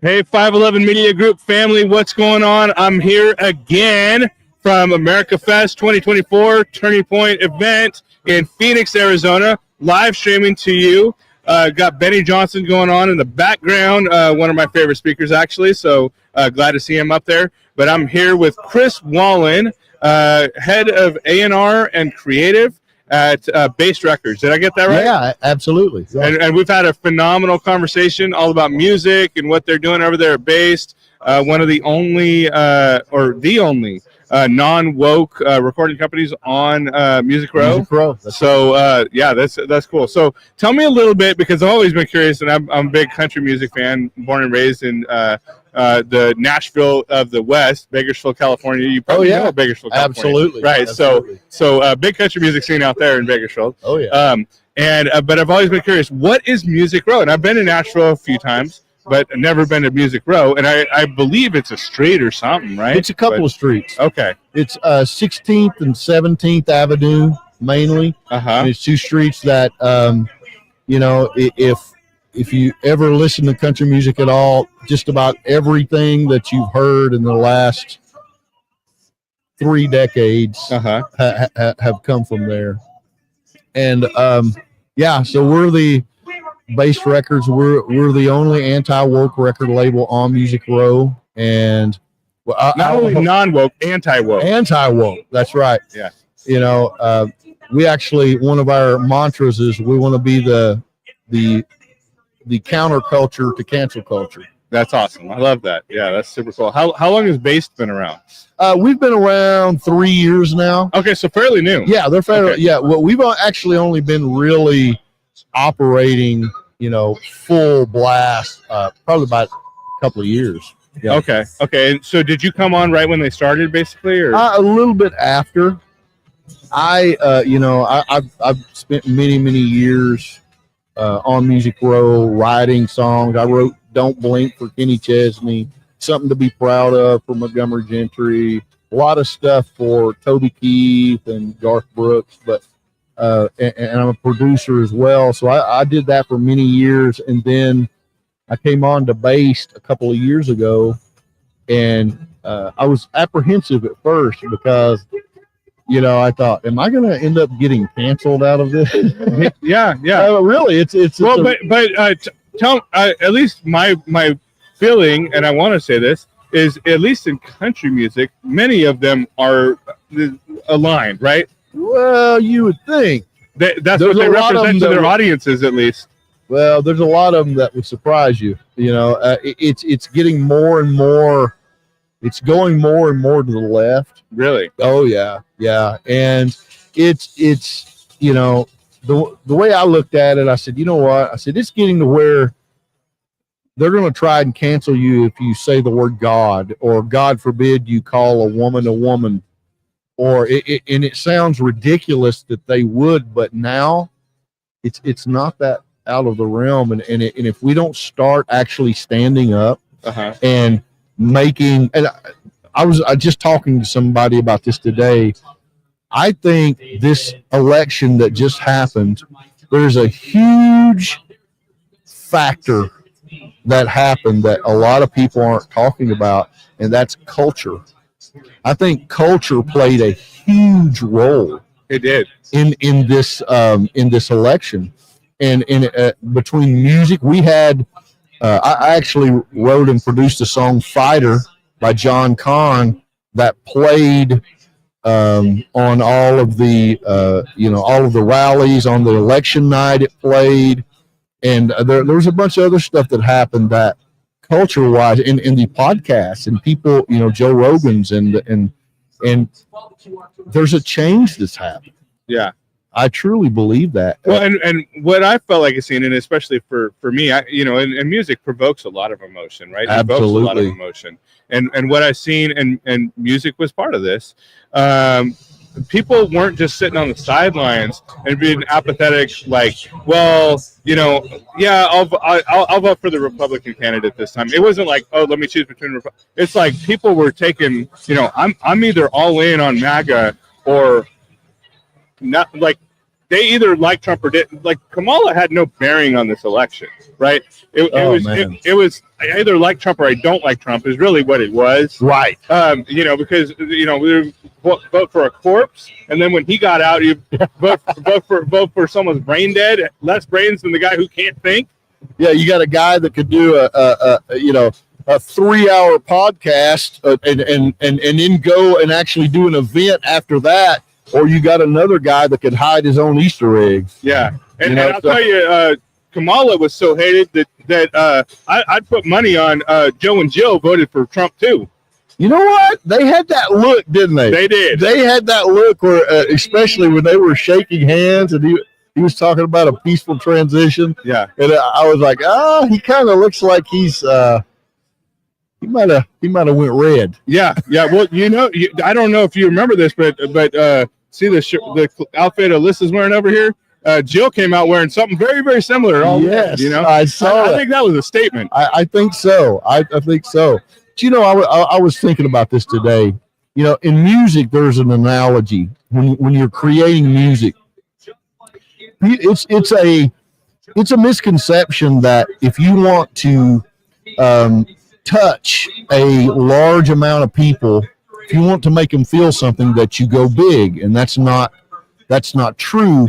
Hey, 511 Media Group family, what's going on? I'm here again from America Fest 2024 Turning Point event in Phoenix, Arizona, live streaming to you. Got Benny Johnson going on in the background, one of my favorite speakers, actually, so glad to see him up there. But I'm here with Chris Wallin, head of A&R and creative at Baste Records. Did I get that right? Yeah, absolutely. Yeah. And we've had a phenomenal conversation all about music and what they're doing over there at Baste. One of the only, or the only, non-woke recording companies on Music Row. Music Row. Yeah, that's cool. So tell me a little bit, because I've always been curious, and I'm a big country music fan, born and raised in the Nashville of the West, Bakersfield, California. You probably know Bakersfield, California. Absolutely. Right. Absolutely. So big country music scene out there in Bakersfield. Oh, yeah. But I've always been curious, what is Music Row? And I've been to Nashville a few times, but never been to Music Row. And I believe it's a street or something, right? It's a couple of streets. Okay. It's 16th and 17th Avenue mainly. And it's two streets that, if you ever listen to country music at all, just about everything that you've heard in the last 3 decades have come from there. And so we're the Baste Records. We're the only anti-woke record label on Music Row, and not only non-woke, anti-woke. Anti-woke. That's right. Yeah. We actually, one of our mantras is we want to be the counterculture to cancel culture. That's awesome. I love that. Yeah, that's super cool. How long has Baste been around? We've been around 3 years now. Okay, so fairly new. Yeah, they're fairly. Okay. Yeah, well, we've actually only been really operating, full blast, probably about a couple of years. Yeah. Okay. So did you come on right when they started, basically, or a little bit after? I've spent many years on Music Row writing songs. I wrote "Don't Blink" for Kenny Chesney, "Something to Be Proud Of" for Montgomery Gentry, a lot of stuff for Toby Keith and Garth Brooks, but and I'm a producer as well. So I did that for many years, and then I came on to Baste a couple of years ago, and I was apprehensive at first because I thought, am I going to end up getting canceled out of this? Yeah. Really, it's well, but tell at least my feeling, and I want to say this, is at least in country music, many of them are aligned, right? Well, you would think. That's what they represent to their audiences, at least. Well, there's a lot of them that would surprise you. It's getting more and more. It's going more and more to the left. Really? Oh yeah. And it's the way I looked at it, I said, you know what? I said it's getting to where they're going to try and cancel you if you say the word God, or God forbid you call a woman, or and it sounds ridiculous that they would, but now it's not that out of the realm, and if we don't start actually standing up and making, and I was just talking to somebody about this today. I think this election that just happened, there's a huge factor that happened that a lot of people aren't talking about, and that's culture. I think culture played a huge role. It did in this election, and between music, we had. I actually wrote and produced a song "Fighter" by John Kahn that played on all of the all of the rallies on the election night. It played, and there was a bunch of other stuff that happened that culture-wise in the podcast, and people, Joe Rogan's, and there's a change that's happened. Yeah. I truly believe that. Well, and what I felt like seeing, and especially for me, and music provokes a lot of emotion, right? Absolutely. It provokes a lot of emotion. And what I've seen, and music was part of this, people weren't just sitting on the sidelines and being apathetic, like, well, I'll vote for the Republican candidate this time. It wasn't like, oh, let me choose between. It's like people were taking, I'm either all in on MAGA or not. Like they either like Trump or didn't. Like Kamala had no bearing on this election, right? It was I either like Trump or I don't like Trump is really what it was, right? Because we vote for a corpse, and then when he got out, you vote for someone's brain dead, less brains than the guy who can't think. Yeah, you got a guy that could do a 3-hour podcast and then go and actually do an event after that, or you got another guy that could hide his own Easter eggs. Yeah, and I'll tell you, Kamala was so hated that I'd put money on Joe and Jill voted for Trump too. You know what? They had that look, didn't they? They did. They had that look where, especially when they were shaking hands and he was talking about a peaceful transition. Yeah. And I was like, he kind of looks like he's he might have went red. Yeah. Well, I don't know if you remember this, but see the outfit Alyssa's wearing over here. Jill came out wearing something very, very similar. Yes, I saw. I think that was a statement. I think so. I think so. But, I was thinking about this today. In music, there's an analogy when you're creating music. It's a misconception that if you want to touch a large amount of people, if you want to make them feel something, that you go big, and that's not true.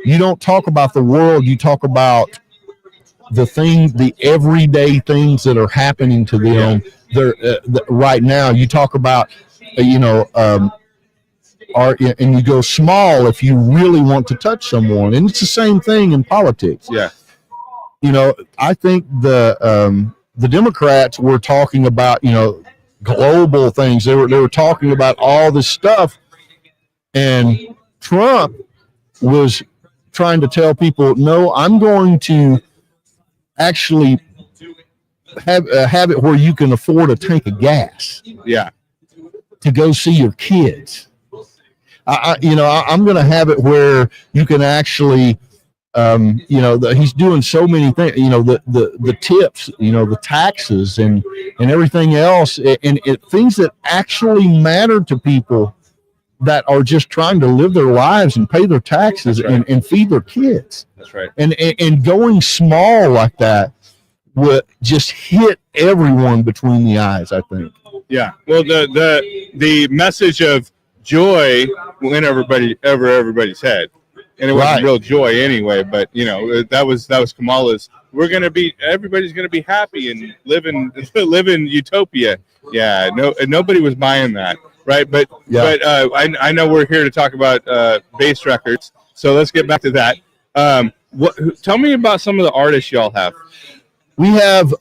You don't talk about the world. You talk about the everyday things that are happening to them. Right now. You talk about, and you go small if you really want to touch someone, and it's the same thing in politics. Yeah. I think the Democrats were talking about, global things. They were talking about all this stuff, and Trump was trying to tell people, no, I'm going to actually have it where you can afford a tank of gas. Yeah. To go see your kids. I'm going to have it where you can actually, he's doing so many things, the tips, the taxes and everything else, and things that actually matter to people that are just trying to live their lives and pay their taxes. Right. and feed their kids. That's right. And going small like that would just hit everyone between the eyes, I think. Yeah. Well, the message of joy went everybody's head, and it wasn't real joy anyway. But that was Kamala's. Everybody's gonna be happy and live in utopia. Yeah. No, nobody was buying that, right? But I know we're here to talk about Baste Records, so let's get back to that. Tell me about some of the artists y'all have. We have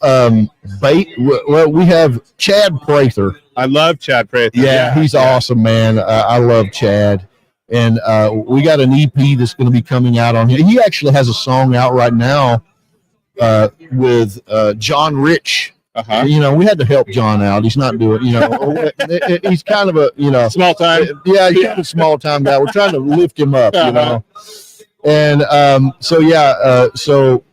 we have Chad Prather. I love Chad Prather. Yeah, he's awesome, man. I love Chad. And we got an EP that's going to be coming out on him. He actually has a song out right now with John Rich. Uh-huh. We had to help John out. He's not doing, he's kind of a, small time. Yeah, he's kind of a small time guy. We're trying to lift him up, And so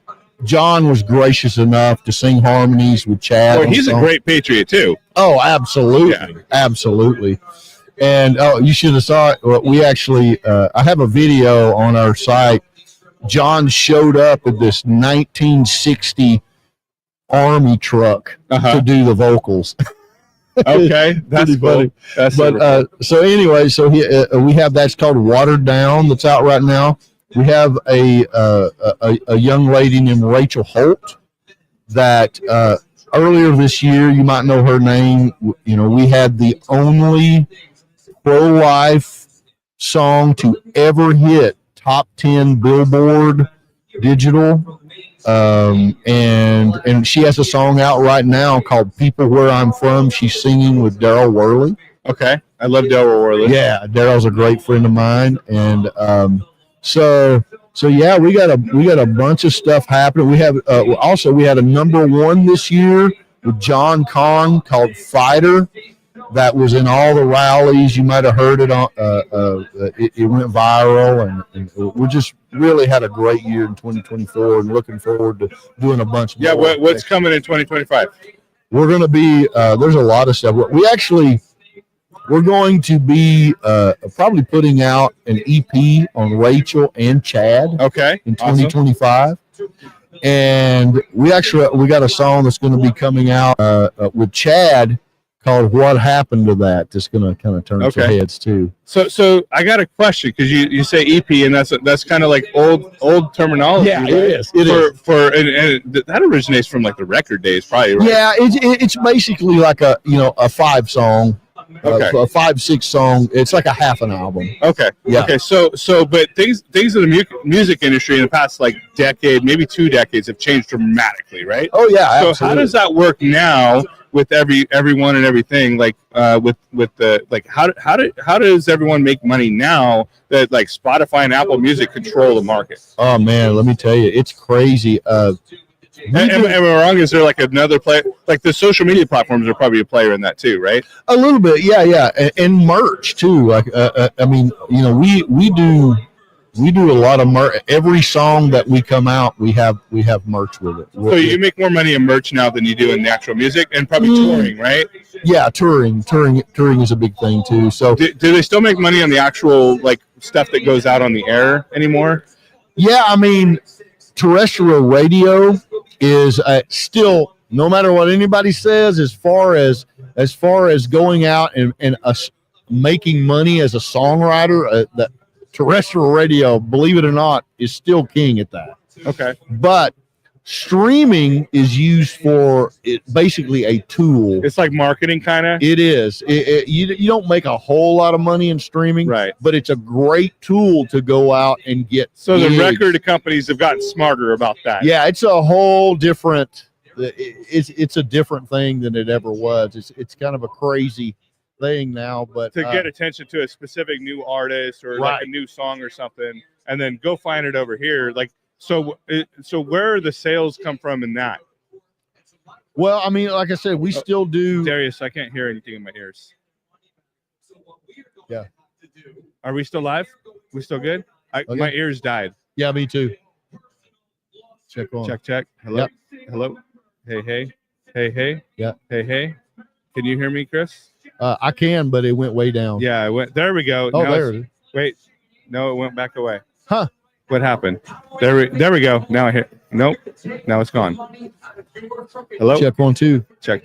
John was gracious enough to sing harmonies with Chad. Well, he's a great patriot too. Oh, absolutely, absolutely. And you should have saw it. We actually, I have a video on our site. John showed up at this 1960 Army truck to do the vocals. Okay, that's funny. So anyway, we have that's called Watered Down. That's out right now. We have a young lady named Rachel Holt that earlier this year, you might know her name. We had the only pro-life song to ever hit top 10 Billboard digital. And she has a song out right now called People Where I'm From. She's singing with Daryl Worley. Okay. I love Daryl Worley. Yeah. Daryl's a great friend of mine. And, so yeah, we got a bunch of stuff happening. We have we had a #1 this year with John Kahn called Fighter. That was in all the rallies. You might have heard it on. It went viral, and we just really had a great year in 2024, and looking forward to doing a bunch more. Yeah, what's coming in 2025? We're going to be. There's a lot of stuff. We actually we're going to be probably putting out an EP on Rachel and Chad. Okay. In 2025. Awesome. And we got a song that's going to be coming out with Chad called "What Happened to That." That's going to kind of turn some heads too. So I got a question, because you say EP, and that's kind of like old terminology. Yeah, right? It is. And that originates from like the record days, probably. Right? Yeah, it's basically like a 5-song. Okay. A 5-6 song. It's like a half an album. Okay. Yeah. Okay. So, but things in the music industry in the past like decade, maybe 2 decades, have changed dramatically, right? Oh yeah. So absolutely. How does that work now with everyone and everything? Like with the like how does everyone make money now that like Spotify and Apple Music control the market? Oh man, let me tell you, it's crazy. Am I wrong? Is there like another player? Like the social media platforms are probably a player in that too, right? A little bit, yeah, and merch too. Like, I mean, we do a lot of merch. Every song that we come out, we have merch with it. So you make more money in merch now than you do in the actual music, and probably touring, right? Yeah, touring is a big thing too. So do they still make money on the actual like stuff that goes out on the air anymore? Yeah, I mean, terrestrial radio is still, no matter what anybody says, as far as going out and us making money as a songwriter, that terrestrial radio, believe it or not, is still king at that. Okay. But streaming is used for basically a tool. It's like marketing, kind of. It is. You don't make a whole lot of money in streaming, right? But it's a great tool to go out and get. So gigs. The record companies have gotten smarter about that. Yeah, it's a whole different. It's a different thing than it ever was. It's kind of a crazy thing now, but to get attention to a specific new artist or like a new song or something, and then go find it over here, like. So where the sales come from in that? Well, I mean, like I said, we still do. Darius, I can't hear anything in my ears. Yeah. Are we still live? We still good? Okay. My ears died. Yeah, me too. Check on. Check. Hello. Yep. Hello. Hey. Yeah. Hey. Can you hear me, Chris? I can, but it went way down. Yeah, it went. There we go. Oh, there it is. Wait. No, it went back away. Huh. What happened? There we go. Now I hear. Nope. Now it's gone. Hello. Check 1 2. Check.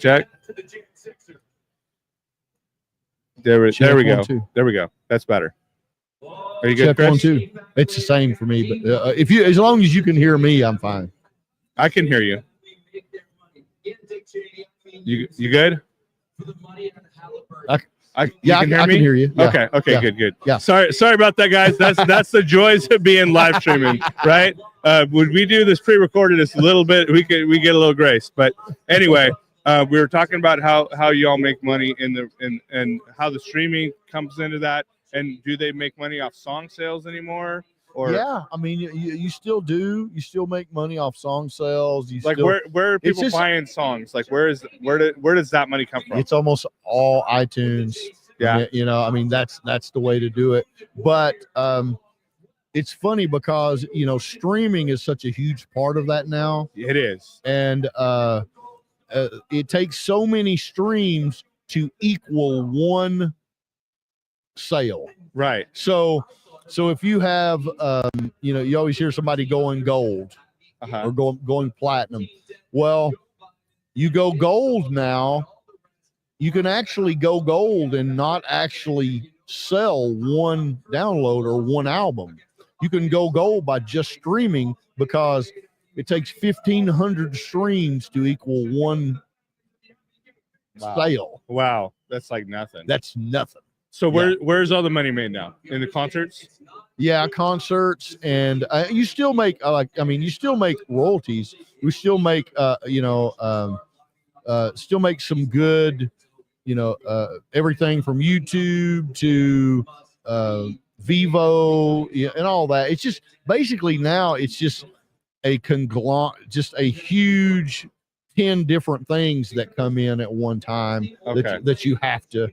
There we go. 2. There we go. That's better. Are you good, Check Chris? 1 2. It's the same for me, but as long as you can hear me, I'm fine. I can hear you. You good? I can hear you. Yeah. Okay, yeah. Good. Yeah. Sorry about that, guys. That's the joys of being live streaming, right? Would we do this pre-recorded? It's a little bit. We get a little grace, but anyway, we were talking about how y'all make money and how the streaming comes into that, and do they make money off song sales anymore? Or yeah, I mean, you still do. You still make money off song sales. Where are people buying songs? Like where does that money come from? It's almost all iTunes. Yeah, I mean that's the way to do it. But it's funny because streaming is such a huge part of that now. It is, and it takes so many streams to equal one sale. Right. So if you have, you always hear somebody going gold or going platinum. Well, you go gold now, you can actually go gold and not actually sell one download or one album. You can go gold by just streaming because it takes 1,500 streams to equal one sale. Wow, that's like nothing. That's nothing. So where's all the money made now? In the concerts? Yeah, concerts, and you still make you still make royalties. We still make still make some good, everything from YouTube to Vivo and all that. It's just basically now it's just a conglomerate, just a huge 10 different things that come in at one time that you have to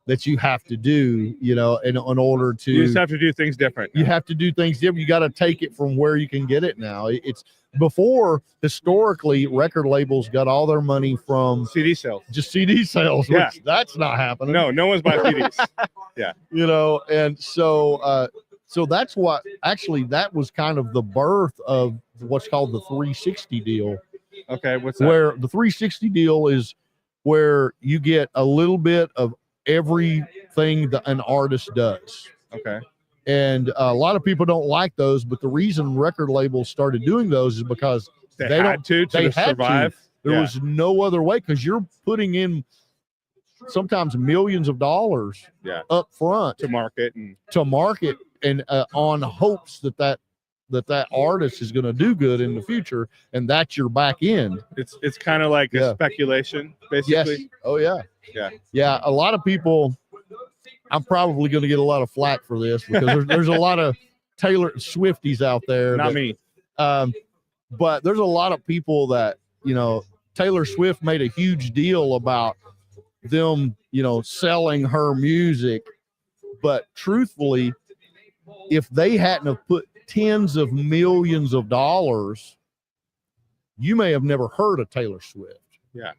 that you have to do, you know, in order to. You just have to do things different. You have to do things different. You got to take it from where you can get it now. It's before, historically, record labels got all their money from CD sales. Just CD sales. Yeah. Which that's not happening. No one's buying CDs. Yeah. You know, and so so that's what actually that was kind of the birth of what's called the 360 deal. Okay, what's that? Where the 360 deal is where you get a little bit of everything that an artist does. Okay. And a lot of people don't like those, but the reason record labels started doing those is because they had to survive. There was no other way, because you're putting in sometimes millions of dollars up front to market and on hopes that artist is going to do good in the future, and that's your back end. It's kind of like a speculation, basically. Yes. Oh yeah. A lot of people, I'm probably going to get a lot of flack for this, because there's a lot of Taylor Swifties out there. Not me. But there's a lot of people that, you know, Taylor Swift made a huge deal about them, you know, selling her music. But truthfully, if they hadn't have put tens of millions of dollars, you may have never heard of Taylor Swift. Yeah.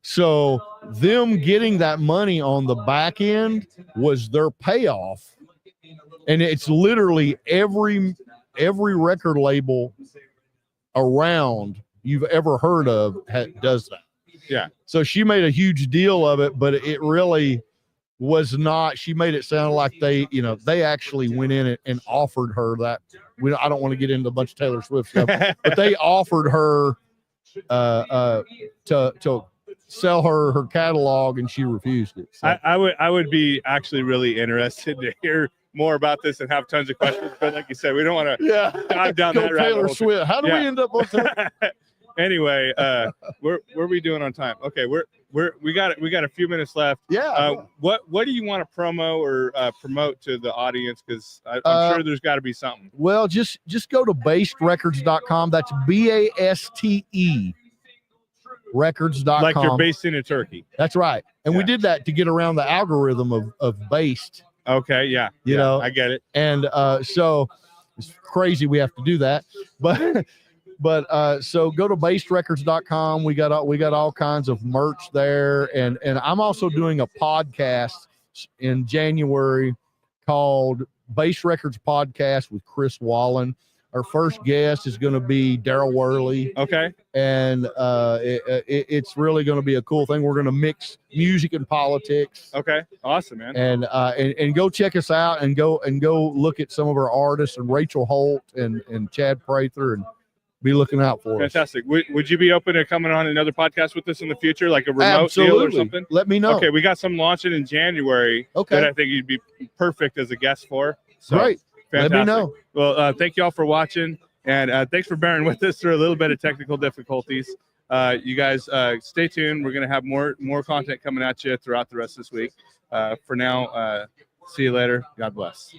So them getting that money on the back end was their payoff. And it's literally every record label around you've ever heard of does that. Yeah. So she made a huge deal of it, but it really was not. She made it sound like they actually went in and offered her that. I don't want to get into a bunch of Taylor Swift stuff, but they offered her to sell her catalog, and she refused it. So. I would be actually really interested to hear more about this and have tons of questions, but like you said, we don't want to dive down that rabbit hole. Taylor Swift. How do we end up on Taylor? Anyway, where are we doing on time? Okay, we got a few minutes left. Yeah. What do you want to promo or promote to the audience? Because I'm sure there's got to be something. Well, just go to basterecords.com. That's BASTE records.com. Like you're based in Turkey. That's right. And we did that to get around the algorithm of Baste. Okay, yeah. You know, I get it. And so it's crazy we have to do that. But so go to basterecords.com. We got all kinds of merch there. And I'm also doing a podcast in January called Baste Records Podcast with Chris Wallin. Our first guest is going to be Daryl Worley. Okay. And it's really going to be a cool thing. We're going to mix music and politics. Okay. Awesome, man. And go check us out and go look at some of our artists, and Rachel Holt and Chad Prather, and be looking out for us. Fantastic. Would you be open to coming on another podcast with us in the future, like a remote deal or something? Let me know. Okay, we got some launching in January that I think you'd be perfect as a guest for. So, great. Fantastic. Let me know. Well, thank you all for watching, and thanks for bearing with us through a little bit of technical difficulties. You guys stay tuned. We're going to have more content coming at you throughout the rest of this week. For now, see you later. God bless.